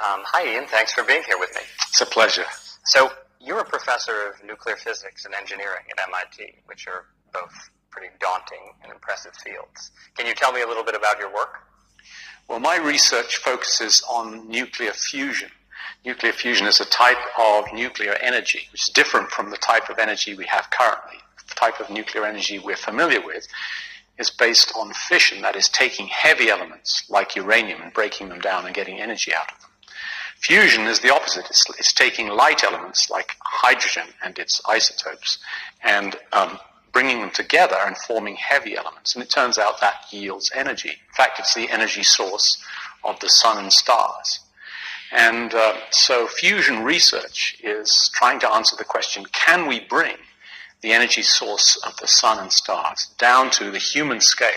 Hi, Ian. Thanks for being here with me. It's a pleasure. So, you're a professor of nuclear physics and engineering at MIT, which are both pretty daunting and impressive fields. Can you tell me a little bit about your work? Well, my research focuses on nuclear fusion. Nuclear fusion is a type of nuclear energy, which is different from the type of energy we have currently. The type of nuclear energy we're familiar with is based on fission, that is, taking heavy elements like uranium and breaking them down and getting energy out of them. Fusion is the opposite. It's taking light elements like hydrogen and its isotopes and bringing them together and forming heavy elements. And it turns out that yields energy. In fact, it's the energy source of the sun and stars. And so fusion research is trying to answer the question, can we bring the energy source of the sun and stars down to the human scale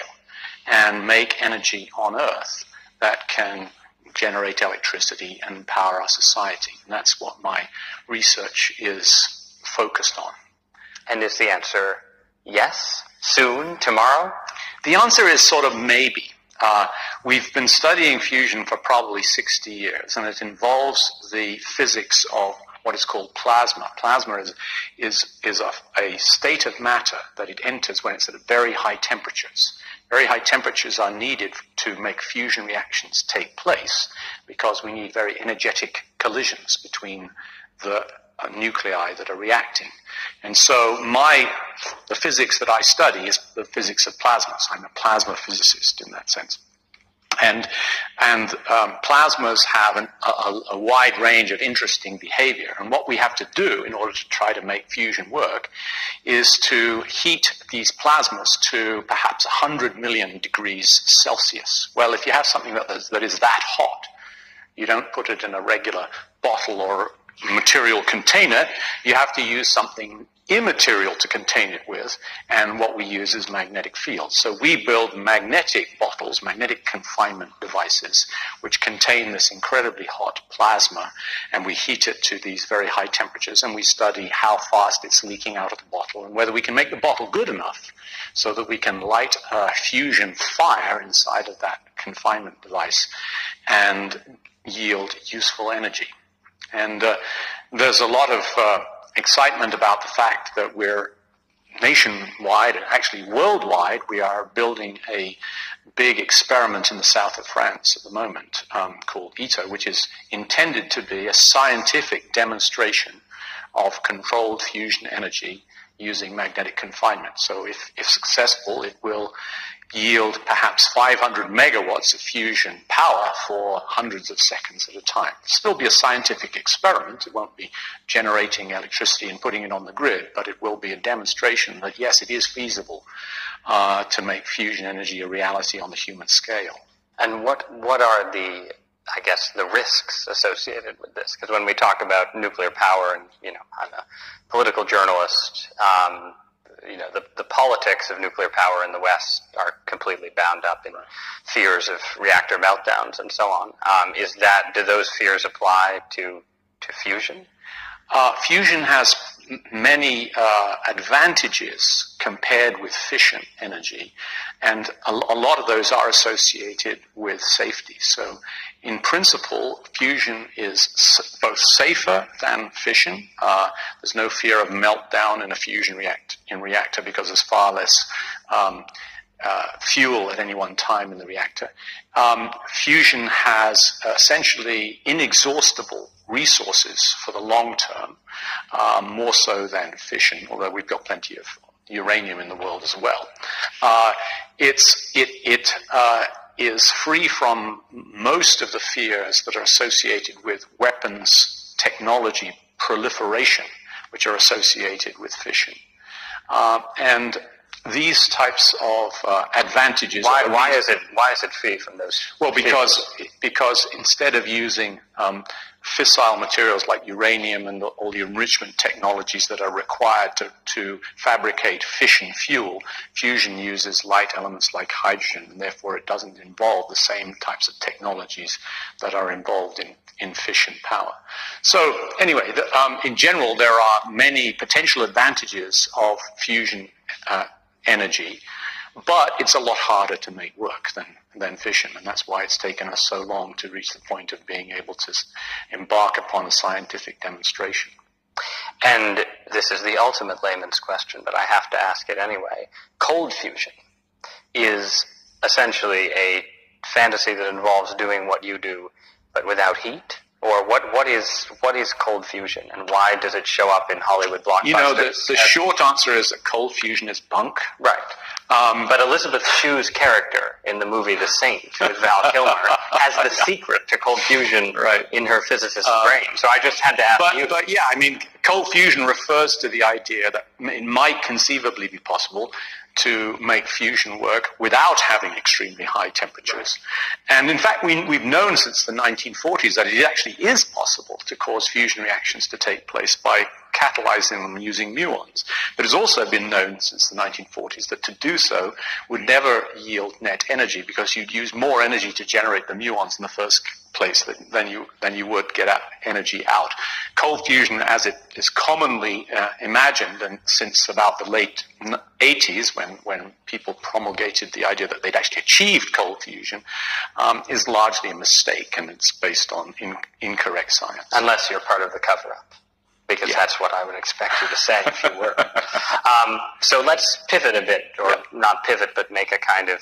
and make energy on Earth that can generate electricity and power our society? And that's what my research is focused on. And is the answer yes? Soon? Tomorrow? The answer is sort of maybe. We've been studying fusion for probably 60 years, and it involves the physics of what is called plasma. Plasma is a state of matter that it enters when it's at very high temperatures. Very high temperatures are needed to make fusion reactions take place because we need very energetic collisions between the nuclei that are reacting. And so the physics that I study is the physics of plasmas. I'm a plasma physicist in that sense. And plasmas have a wide range of interesting behavior. And what we have to do in order to try to make fusion work is to heat these plasmas to perhaps 100 million degrees Celsius. Well, if you have something that is that hot, you don't put it in a regular bottle or material container. You have to use something immaterial to contain it with, and what we use is magnetic fields. So we build magnetic bottles, magnetic confinement devices, which contain this incredibly hot plasma, and we heat it to these very high temperatures, and we study how fast it's leaking out of the bottle and whether we can make the bottle good enough so that we can light a fusion fire inside of that confinement device and yield useful energy. And there's a lot of excitement about the fact that we're nationwide, and actually worldwide, we are building a big experiment in the south of France at the moment called ITER, which is intended to be a scientific demonstration of controlled fusion energy using magnetic confinement. So if successful, it will yield perhaps 500 megawatts of fusion power for hundreds of seconds at a time. It'll still be a scientific experiment. It won't be generating electricity and putting it on the grid, but it will be a demonstration that, yes, it is feasible to make fusion energy a reality on the human scale. And what are the risks associated with this? Because when we talk about nuclear power, and, I'm a political journalist, the politics of nuclear power in the West are completely bound up in fears of reactor meltdowns and so on. Do those fears apply to fusion? Fusion has many advantages compared with fission energy, and a lot of those are associated with safety. So in principle, fusion is both safer than fission. There's no fear of meltdown in a fusion reactor because there's far less fuel at any one time in the reactor. Fusion has essentially inexhaustible resources for the long term, more so than fission, although we've got plenty of uranium in the world as well. It is free from most of the fears that are associated with weapons technology proliferation, which are associated with fission. And these types of advantages. Why is it free from those? Well, because instead of using fissile materials like uranium and all the enrichment technologies that are required to fabricate fission fuel, fusion uses light elements like hydrogen, and therefore it doesn't involve the same types of technologies that are involved in fission power. So anyway, in general, there are many potential advantages of fusion energy, But it's a lot harder to make work than fission, and that's why it's taken us so long to reach the point of being able to embark upon a scientific demonstration. And this is the ultimate layman's question, but I have to ask it anyway. Cold fusion is essentially a fantasy that involves doing what you do, but without heat? Or what is cold fusion, and why does it show up in Hollywood blockbusters? You know, the short answer is that cold fusion is bunk. Right. But Elizabeth Shue's character in the movie The Saint, with Val Kilmer, has the secret to cold fusion in her physicist's brain. So I just had to ask you. But yeah, I mean, cold fusion refers to the idea that it might conceivably be possible to make fusion work without having extremely high temperatures. And in fact, we've known since the 1940s that it actually is possible to cause fusion reactions to take place by catalyzing them using muons. But it's also been known since the 1940s that to do so would never yield net energy, because you'd use more energy to generate the muons in the first place than you would get energy out. Cold fusion, as it is commonly imagined, and since about the late 80s, when people promulgated the idea that they'd actually achieved cold fusion, is largely a mistake, and it's based on incorrect science. Unless you're part of the cover-up, because that's what I would expect you to say if you were. So let's pivot a bit, or not pivot, but make a kind of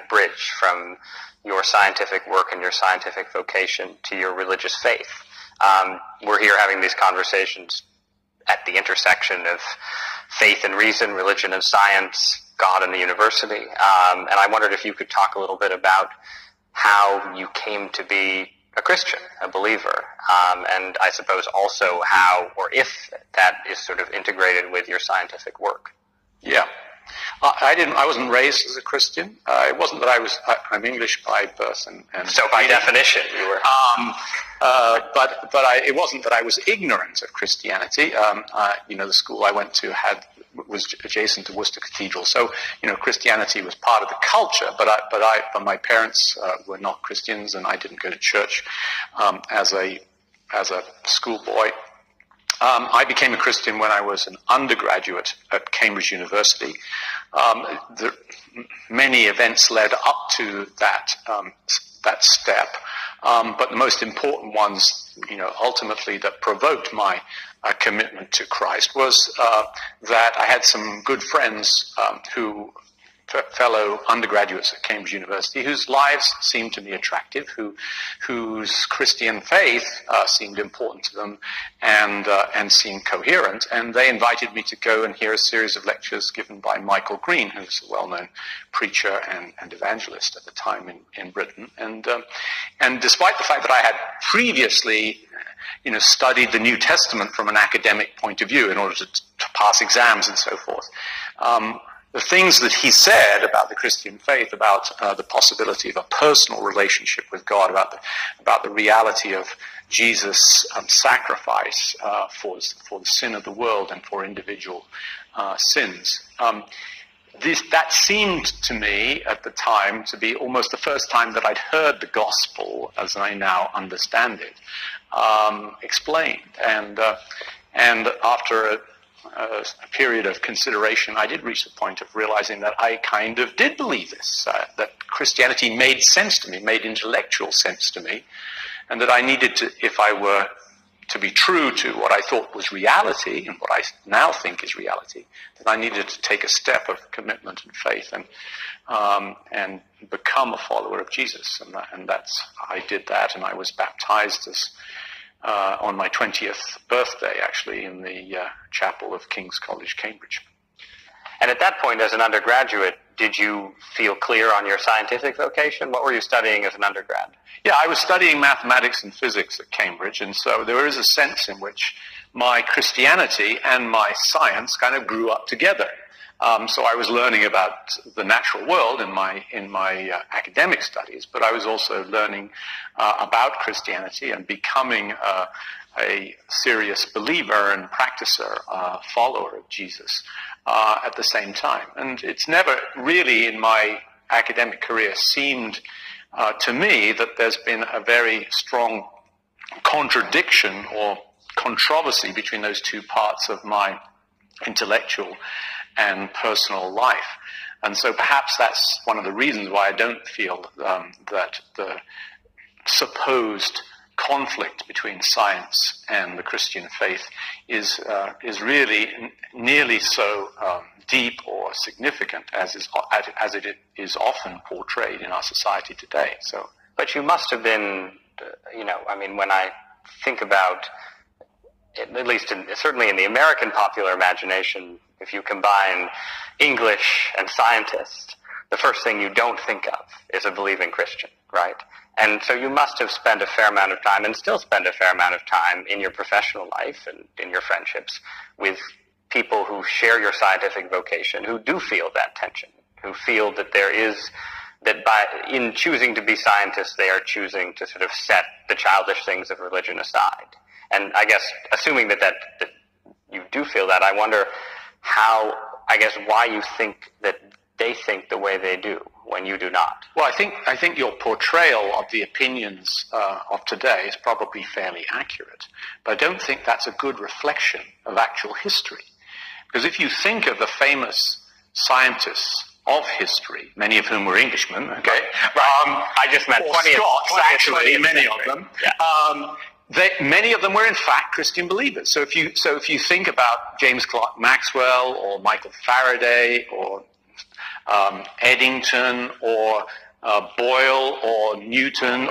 bridge from your scientific work and your scientific vocation to your religious faith. We're here having these conversations at the intersection of faith and reason, religion and science, God and the university. And I wondered if you could talk a little bit about how you came to be a Christian, a believer, and I suppose also how, or if that is sort of integrated with your scientific work. Yeah. I wasn't raised as a Christian. It wasn't that I'm English by birth and so by definition you were. It wasn't that I was ignorant of Christianity. The school I went to was adjacent to Worcester Cathedral, so Christianity was part of the culture. But my parents were not Christians, and I didn't go to church as a schoolboy. I became a Christian when I was an undergraduate at Cambridge University. Many events led up to that step, but the most important ones, ultimately that provoked my commitment to Christ was that I had some good friends fellow undergraduates at Cambridge University whose lives seemed to me attractive, whose Christian faith seemed important to them and seemed coherent, and they invited me to go and hear a series of lectures given by Michael Green, who's a well-known preacher and evangelist at the time in Britain. And despite the fact that I had previously studied the New Testament from an academic point of view in order to pass exams and so forth, the things that he said about the Christian faith, about the possibility of a personal relationship with God, about the reality of Jesus' sacrifice for the sin of the world and for individual sins, that seemed to me at the time to be almost the first time that I'd heard the gospel, as I now understand it, explained. And after a period of consideration, I did reach the point of realizing that I kind of did believe this, that Christianity made sense to me, made intellectual sense to me, and that I needed to, if I were to be true to what I thought was reality and what I now think is reality, that I needed to take a step of commitment and faith and become a follower of Jesus. And I did that, and I was baptized on my 20th birthday, actually, in the chapel of King's College, Cambridge. And at that point, as an undergraduate, did you feel clear on your scientific vocation? What were you studying as an undergrad? Yeah, I was studying mathematics and physics at Cambridge, and so there is a sense in which my Christianity and my science kind of grew up together. So I was learning about the natural world in my academic studies, but I was also learning about Christianity and becoming a serious believer and practicer, follower of Jesus at the same time. And it's never really in my academic career seemed to me that there's been a very strong contradiction or controversy between those two parts of my intellectual and personal life. And so perhaps that's one of the reasons why I don't feel that the supposed conflict between science and the Christian faith is really nearly so deep or significant as it is often portrayed in our society today. So, but you must have been, I mean, when I think about, at least certainly in the American popular imagination, if you combine English and scientist, the first thing you don't think of is a believing Christian, right? And so you must have spent a fair amount of time, and still spend a fair amount of time in your professional life and in your friendships with people who share your scientific vocation, who do feel that tension, who feel that there is, that in choosing to be scientists, they are choosing to sort of set the childish things of religion aside. And I guess, assuming that you do feel that, I wonder why you think that they think the way they do when you do not. Well, I think your portrayal of the opinions of today is probably fairly accurate, but I don't think that's a good reflection of actual history. Because if you think of the famous scientists of history, many of whom were Englishmen, okay? I just meant 20th, Scots, 20th, actually, 20th many century. of them. Yeah. Many of them were in fact Christian believers. So if you think about James Clerk Maxwell or Michael Faraday or Eddington or Boyle or Newton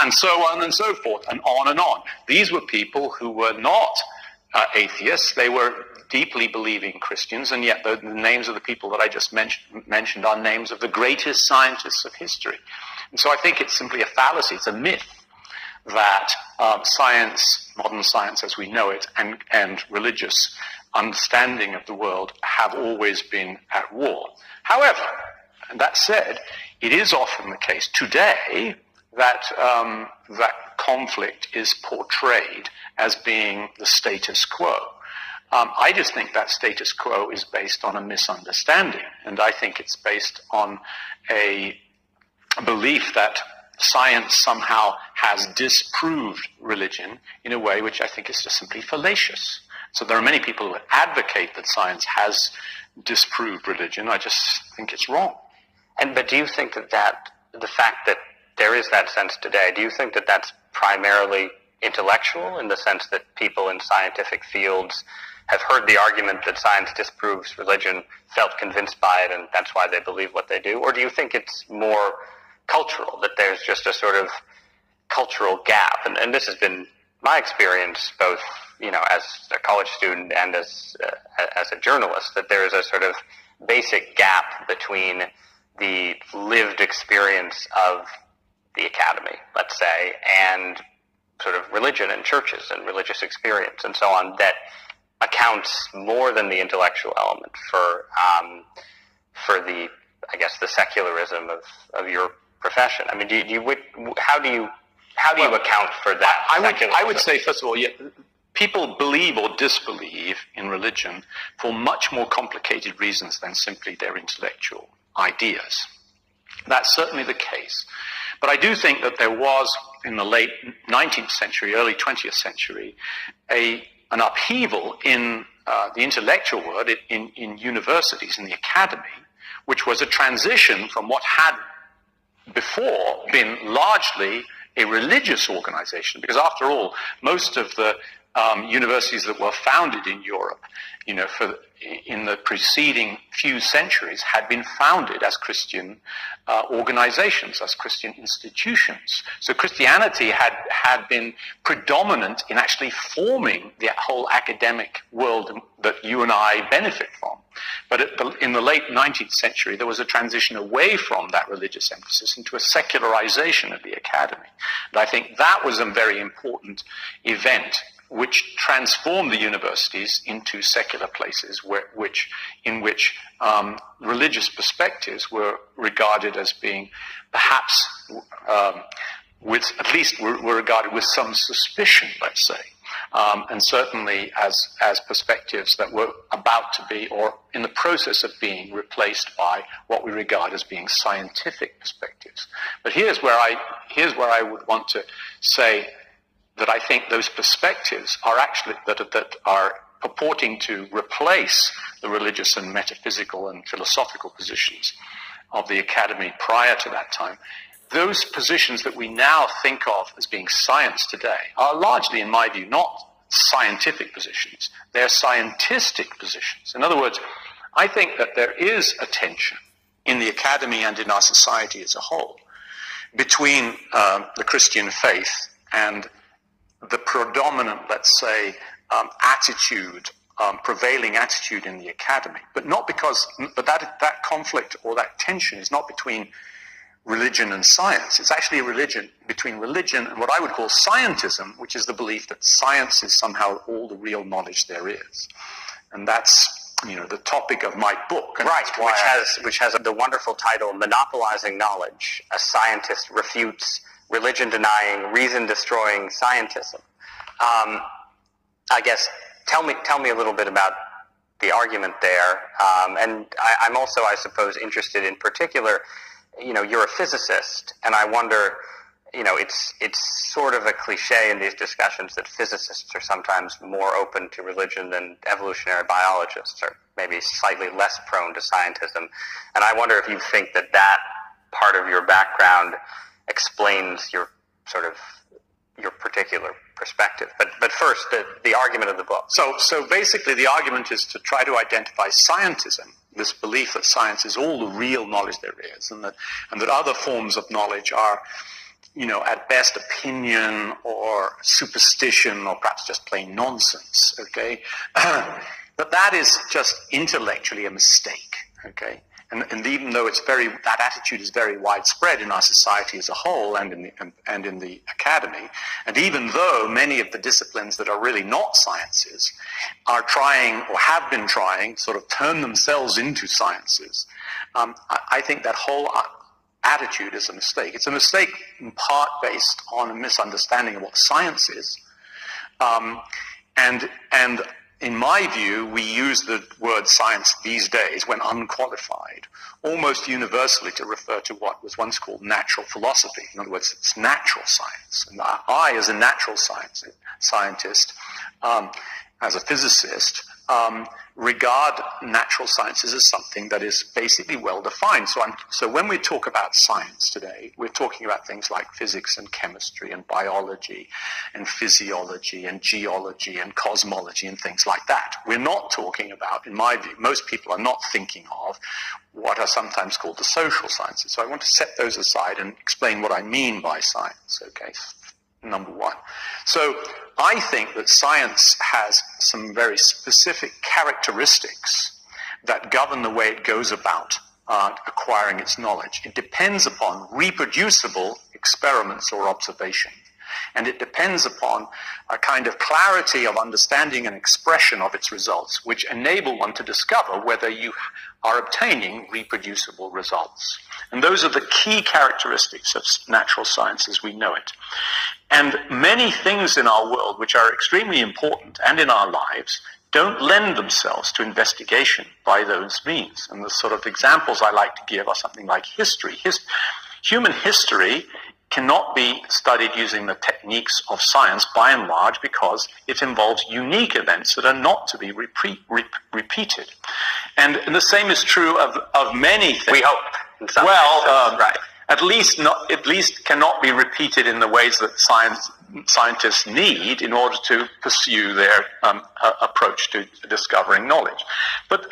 and so on and so forth and on and on. These were people who were not atheists. They were deeply believing Christians, and yet the names of the people that I just mentioned are names of the greatest scientists of history. And so I think it's simply a fallacy. It's a myth that science, modern science as we know it, and religious understanding of the world have always been at war. However, that said, it is often the case today that that conflict is portrayed as being the status quo. I just think that status quo is based on a misunderstanding, and I think it's based on a belief that science somehow has disproved religion in a way which I think is just simply fallacious. So there are many people who advocate that science has disproved religion. I just think it's wrong. But do you think that the fact that there is that sense today, do you think that that's primarily intellectual, in the sense that people in scientific fields have heard the argument that science disproves religion, felt convinced by it, and that's why they believe what they do? Or do you think it's more cultural, that there's just a sort of cultural gap? And this has been my experience, both as a college student and as a journalist, that there is a sort of basic gap between the lived experience of the academy, let's say, and sort of religion and churches and religious experience and so on, that accounts more than the intellectual element for the, I guess, the secularism of your profession. I mean, how do you account for that? I would say, first of all, people believe or disbelieve in religion for much more complicated reasons than simply their intellectual ideas. That's certainly the case. But I do think that there was, in the late 19th century, early 20th century, an upheaval in the intellectual world, in universities, in the academy, which was a transition from what had before been largely a religious organization. Because after all, most of the universities that were founded in Europe, in the preceding few centuries, had been founded as Christian organizations, as Christian institutions. So Christianity had been predominant in actually forming the whole academic world that you and I benefit from. But in the late 19th century, there was a transition away from that religious emphasis into a secularization of the academy. And I think that was a very important event which transformed the universities into secular places in which religious perspectives were regarded as being perhaps were regarded with some suspicion, let's say, and certainly as perspectives that were about to be, or in the process of being, replaced by what we regard as being scientific perspectives. But here's where I would want to say that I think those perspectives are actually that are purporting to replace the religious and metaphysical and philosophical positions of the academy prior to that time, those positions that we now think of as being science today are largely, in my view, not scientific positions. They're scientistic positions. In other words, I think that there is a tension in the academy and in our society as a whole between the Christian faith and the predominant, let's say, attitude, prevailing attitude in the academy. But that conflict or that tension is not between religion and science. It's actually a religion between religion and what I would call scientism, which is the belief that science is somehow all the real knowledge there is. And that's, the topic of my book. Right, which has the wonderful title, Monopolizing Knowledge. A Scientist Refutes Religion-Denying, Reason-Destroying Scientism. I guess, tell me a little bit about the argument there. And I'm also, I suppose, interested in particular, you're a physicist, and I wonder, it's sort of a cliche in these discussions that physicists are sometimes more open to religion than evolutionary biologists, or maybe slightly less prone to scientism. And I wonder if you think that part of your background explains your particular perspective. But first, the argument of the book. So basically the argument is to try to identify scientism, this belief that science is all the real knowledge there is, and that other forms of knowledge are, at best opinion or superstition or perhaps just plain nonsense, okay? But that is just intellectually a mistake, okay? And even though that attitude is very widespread in our society as a whole and in the academy, and even though many of the disciplines that are really not sciences are trying or have been trying sort of turn themselves into sciences, I think that whole attitude is a mistake. It's a mistake in part based on a misunderstanding of what science is, and in my view, we use the word science these days, when unqualified, almost universally to refer to what was once called natural philosophy. In other words, it's natural science. And I, as a natural scientist, as a physicist, regard natural sciences as something that is basically well-defined. So when we talk about science today, we're talking about things like physics and chemistry and biology and physiology and geology and cosmology and things like that. We're not talking about, in my view, most people are not thinking of what are sometimes called the social sciences. So I want to set those aside and explain what I mean by science, okay? Number one. So I think that science has some very specific characteristics that govern the way it goes about acquiring its knowledge. It depends upon reproducible experiments or observation. And it depends upon a kind of clarity of understanding and expression of its results, which enable one to discover whether you are obtaining reproducible results. And those are the key characteristics of natural science as we know it. And many things in our world which are extremely important and in our lives don't lend themselves to investigation by those means. And the sort of examples I like to give are something like history. Human history cannot be studied using the techniques of science by and large because it involves unique events that are not to be repeated. And the same is true of many things. We hope. Right. At least cannot be repeated in the ways that scientists need in order to pursue their approach to discovering knowledge. But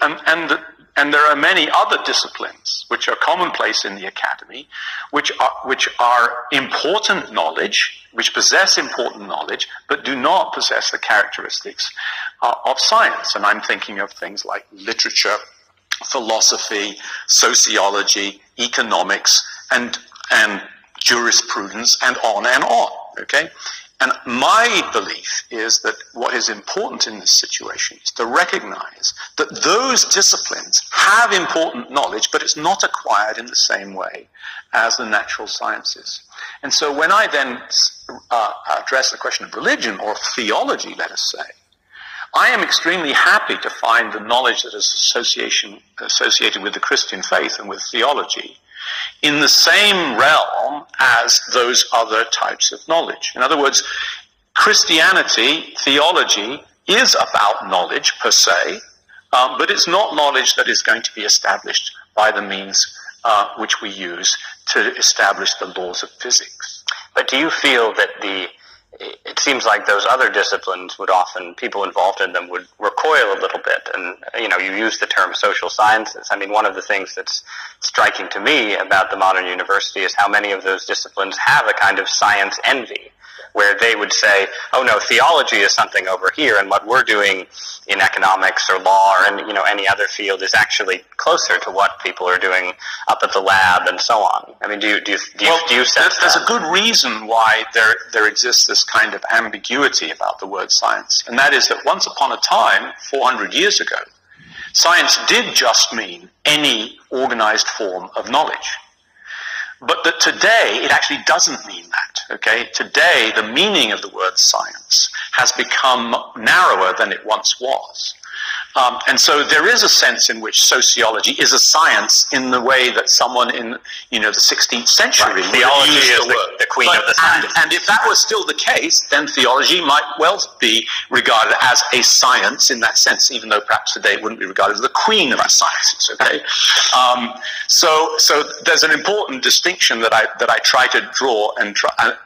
and there are many other disciplines which are commonplace in the academy, which are important knowledge, which possess important knowledge, but do not possess the characteristics of science. And I'm thinking of things like literature, philosophy, sociology, economics, and jurisprudence, and on, okay? And my belief is that what is important in this situation is to recognize that those disciplines have important knowledge, but it's not acquired in the same way as the natural sciences. And so when I then address the question of religion or theology, let us say, I am extremely happy to find the knowledge that is associated with the Christian faith and with theology in the same realm as those other types of knowledge. In other words, Christianity, theology, is about knowledge per se, but it's not knowledge that is going to be established by the means which we use to establish the laws of physics. But do you feel that it seems like those other disciplines would often, people involved in them would recoil a little bit. And, you use the term social sciences. I mean, one of the things that's striking to me about the modern university is how many of those disciplines have a kind of science envy, where they would say, oh no, theology is something over here, and what we're doing in economics or law or any other field is actually closer to what people are doing up at the lab and so on. I mean, do you sense that? There's a good reason why there exists this kind of ambiguity about the word science, and that is that once upon a time, 400 years ago, science did just mean any organized form of knowledge. But that today, it actually doesn't mean that, okay? Today, the meaning of the word science has become narrower than it once was. And so there is a sense in which sociology is a science in the way that someone in, the 16th century theology is the queen of the sciences. And if that was still the case, then theology might well be regarded as a science in that sense, even though perhaps today it wouldn't be regarded as the queen of the sciences, okay? So there's an important distinction that I try to draw,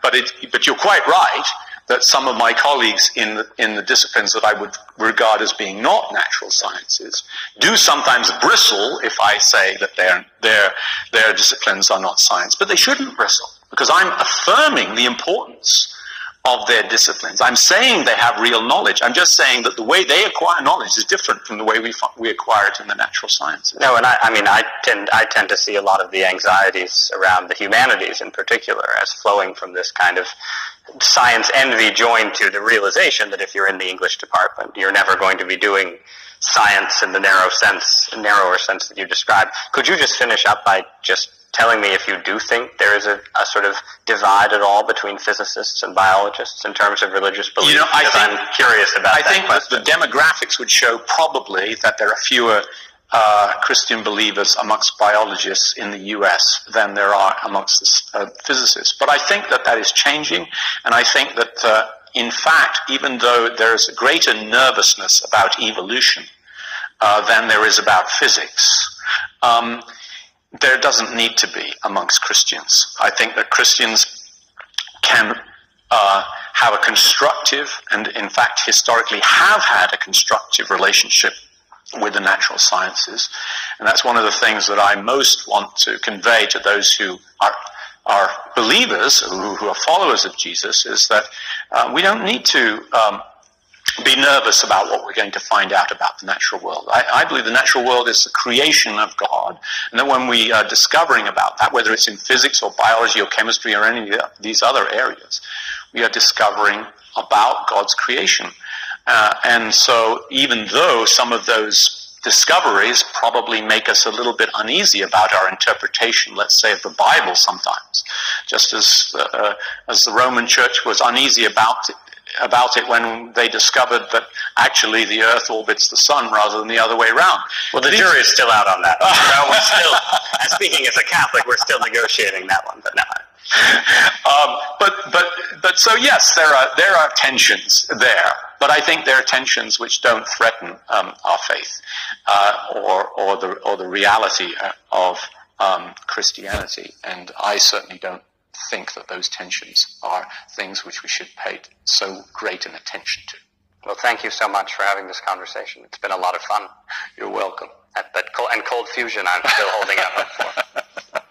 but you're quite right that some of my colleagues in the disciplines that I would regard as being not natural sciences do sometimes bristle if I say that their disciplines are not science. But they shouldn't bristle, because I'm affirming the importance of their disciplines. I'm saying they have real knowledge. I'm just saying that the way they acquire knowledge is different from the way we acquire it in the natural sciences. No, and I tend to see a lot of the anxieties around the humanities in particular as flowing from this kind of science envy joined to the realization that if you're in the English department, you're never going to be doing science in the narrower sense that you described. Could you just finish up by just telling me if you do think there is a sort of divide at all between physicists and biologists in terms of religious belief? I'm curious about that. I think that the demographics would show probably that there are fewer Christian believers amongst biologists in the US than there are amongst physicists. But I think that is changing, and I think that in fact, even though there is a greater nervousness about evolution than there is about physics, there doesn't need to be amongst Christians. I think that Christians can have a constructive, and in fact historically have had a constructive relationship with the natural sciences. And that's one of the things that I most want to convey to those who are believers, who are followers of Jesus, is that we don't need to be nervous about what we're going to find out about the natural world. I believe the natural world is the creation of God, and that when we are discovering about that, whether it's in physics or biology or chemistry or any of these other areas, we are discovering about God's creation. And so even though some of those discoveries probably make us a little bit uneasy about our interpretation, let's say, of the Bible sometimes, just as the Roman Church was uneasy about it when they discovered that actually the Earth orbits the Sun rather than the other way around. Well, the jury is still out on that. We're still, speaking as a Catholic, we're still negotiating that one, but no. But so yes, there are tensions there, but I think there are tensions which don't threaten our faith or the reality of Christianity, and I certainly don't think that those tensions are things which we should pay so great an attention to. Well, thank you so much for having this conversation. It's been a lot of fun. You're welcome. And cold fusion, I'm still holding out hope for.